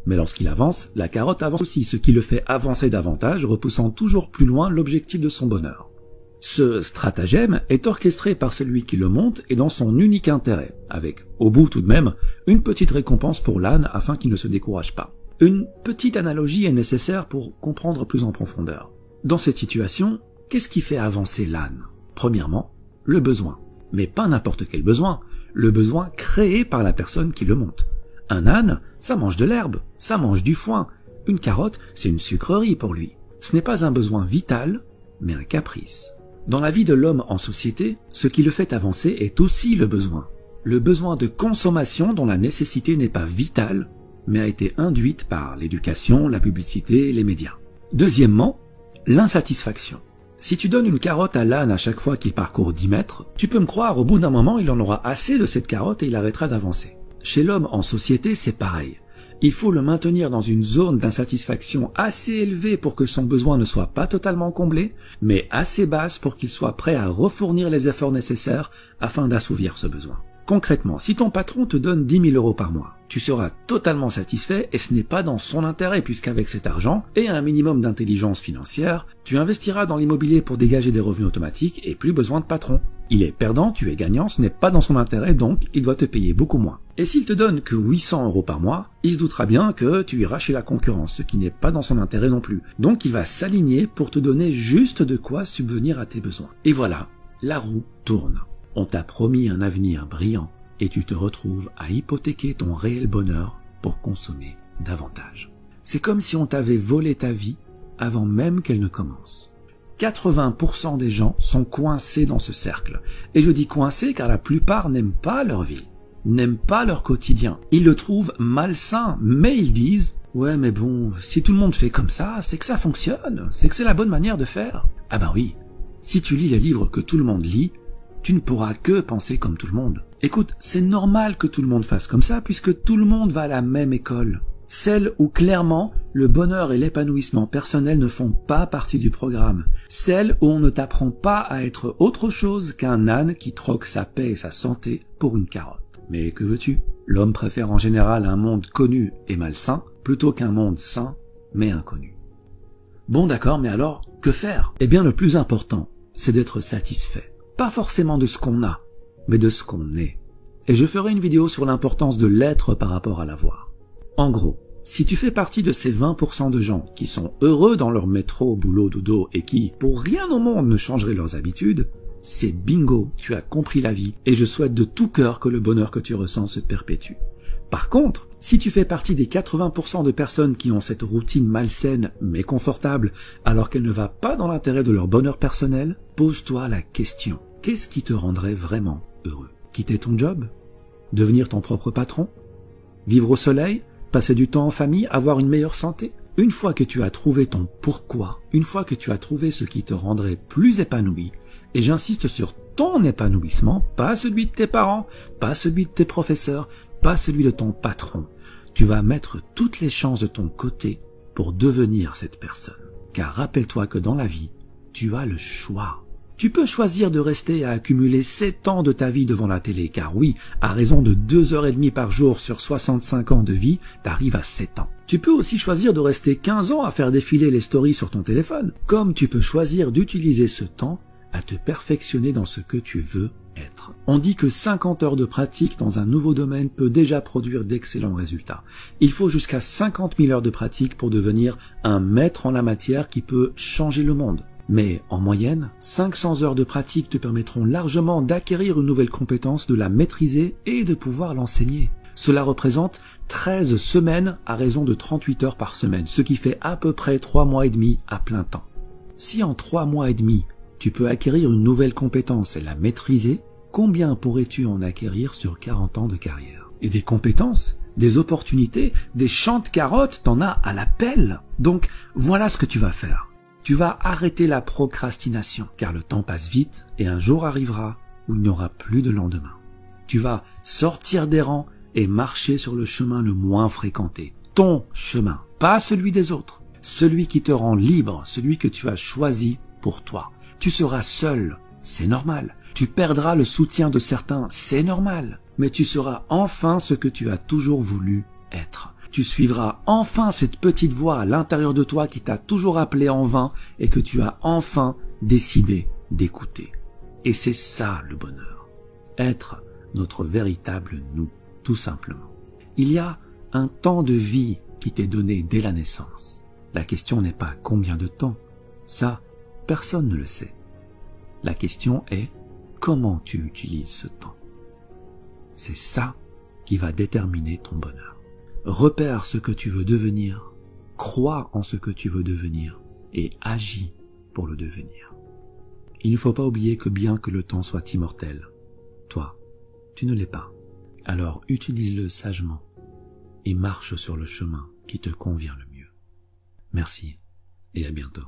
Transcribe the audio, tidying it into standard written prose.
Mais lorsqu'il avance, la carotte avance aussi, ce qui le fait avancer davantage, repoussant toujours plus loin l'objectif de son bonheur. Ce stratagème est orchestré par celui qui le monte et dans son unique intérêt, avec, au bout tout de même, une petite récompense pour l'âne afin qu'il ne se décourage pas. Une petite analogie est nécessaire pour comprendre plus en profondeur. Dans cette situation, qu'est-ce qui fait avancer l'âne? Premièrement, le besoin. Mais pas n'importe quel besoin, le besoin créé par la personne qui le monte. Un âne, ça mange de l'herbe, ça mange du foin. Une carotte, c'est une sucrerie pour lui. Ce n'est pas un besoin vital, mais un caprice. Dans la vie de l'homme en société, ce qui le fait avancer est aussi le besoin. Le besoin de consommation dont la nécessité n'est pas vitale, mais a été induite par l'éducation, la publicité, les médias. Deuxièmement, l'insatisfaction. Si tu donnes une carotte à l'âne à chaque fois qu'il parcourt 10 mètres, tu peux me croire, au bout d'un moment, il en aura assez de cette carotte et il arrêtera d'avancer. Chez l'homme en société, c'est pareil. Il faut le maintenir dans une zone d'insatisfaction assez élevée pour que son besoin ne soit pas totalement comblé, mais assez basse pour qu'il soit prêt à refournir les efforts nécessaires afin d'assouvir ce besoin. Concrètement, si ton patron te donne 10 000 € par mois, tu seras totalement satisfait et ce n'est pas dans son intérêt puisqu'avec cet argent et un minimum d'intelligence financière, tu investiras dans l'immobilier pour dégager des revenus automatiques et plus besoin de patron. Il est perdant, tu es gagnant, ce n'est pas dans son intérêt donc il doit te payer beaucoup moins. Et s'il te donne que 800 € par mois, il se doutera bien que tu iras chez la concurrence, ce qui n'est pas dans son intérêt non plus. Donc il va s'aligner pour te donner juste de quoi subvenir à tes besoins. Et voilà, la roue tourne. On t'a promis un avenir brillant et tu te retrouves à hypothéquer ton réel bonheur pour consommer davantage. C'est comme si on t'avait volé ta vie avant même qu'elle ne commence. 80% des gens sont coincés dans ce cercle. Et je dis coincés car la plupart n'aiment pas leur vie, n'aiment pas leur quotidien. Ils le trouvent malsain, mais ils disent « Ouais mais bon, si tout le monde fait comme ça, c'est que ça fonctionne, c'est que c'est la bonne manière de faire. » Ah ben oui, si tu lis les livres que tout le monde lit, tu ne pourras que penser comme tout le monde. Écoute, c'est normal que tout le monde fasse comme ça puisque tout le monde va à la même école. Celle où clairement le bonheur et l'épanouissement personnel ne font pas partie du programme. Celle où on ne t'apprend pas à être autre chose qu'un âne qui troque sa paix et sa santé pour une carotte. Mais que veux-tu? L'homme préfère en général un monde connu et malsain plutôt qu'un monde sain mais inconnu. Bon d'accord, mais alors, que faire? Eh bien le plus important, c'est d'être satisfait. Pas forcément de ce qu'on a, mais de ce qu'on est. Et je ferai une vidéo sur l'importance de l'être par rapport à l'avoir. En gros, si tu fais partie de ces 20% de gens qui sont heureux dans leur métro, boulot, dodo et qui, pour rien au monde, ne changeraient leurs habitudes, c'est bingo, tu as compris la vie et je souhaite de tout cœur que le bonheur que tu ressens se perpétue. Par contre, si tu fais partie des 80% de personnes qui ont cette routine malsaine mais confortable alors qu'elle ne va pas dans l'intérêt de leur bonheur personnel, pose-toi la question. Qu'est-ce qui te rendrait vraiment heureux? Quitter ton job? Devenir ton propre patron? Vivre au soleil? Passer du temps en famille? Avoir une meilleure santé? Une fois que tu as trouvé ton pourquoi, une fois que tu as trouvé ce qui te rendrait plus épanoui, et j'insiste sur ton épanouissement, pas celui de tes parents, pas celui de tes professeurs, pas celui de ton patron, tu vas mettre toutes les chances de ton côté pour devenir cette personne. Car rappelle-toi que dans la vie, tu as le choix. Tu peux choisir de rester à accumuler 7 ans de ta vie devant la télé, car oui, à raison de 2h30 par jour sur 65 ans de vie, t'arrives à 7 ans. Tu peux aussi choisir de rester 15 ans à faire défiler les stories sur ton téléphone, comme tu peux choisir d'utiliser ce temps à te perfectionner dans ce que tu veux être. On dit que 50 heures de pratique dans un nouveau domaine peut déjà produire d'excellents résultats. Il faut jusqu'à 50 000 heures de pratique pour devenir un maître en la matière qui peut changer le monde. Mais en moyenne, 500 heures de pratique te permettront largement d'acquérir une nouvelle compétence, de la maîtriser et de pouvoir l'enseigner. Cela représente 13 semaines à raison de 38 heures par semaine, ce qui fait à peu près 3 mois et demi à plein temps. Si en 3 mois et demi, tu peux acquérir une nouvelle compétence et la maîtriser, combien pourrais-tu en acquérir sur 40 ans de carrière? Et des compétences, des opportunités, des champs de carottes, t'en as à la pelle. Donc voilà ce que tu vas faire. Tu vas arrêter la procrastination, car le temps passe vite et un jour arrivera où il n'y aura plus de lendemain. Tu vas sortir des rangs et marcher sur le chemin le moins fréquenté. Ton chemin, pas celui des autres. Celui qui te rend libre, celui que tu as choisi pour toi. Tu seras seul, c'est normal. Tu perdras le soutien de certains, c'est normal. Mais tu seras enfin ce que tu as toujours voulu être. Tu suivras enfin cette petite voix à l'intérieur de toi qui t'a toujours appelé en vain et que tu as enfin décidé d'écouter. Et c'est ça le bonheur. Être notre véritable nous, tout simplement. Il y a un temps de vie qui t'est donné dès la naissance. La question n'est pas combien de temps. Ça, personne ne le sait. La question est comment tu utilises ce temps. C'est ça qui va déterminer ton bonheur. Repère ce que tu veux devenir, crois en ce que tu veux devenir et agis pour le devenir. Il ne faut pas oublier que bien que le temps soit immortel, toi, tu ne l'es pas. Alors utilise-le sagement et marche sur le chemin qui te convient le mieux. Merci et à bientôt.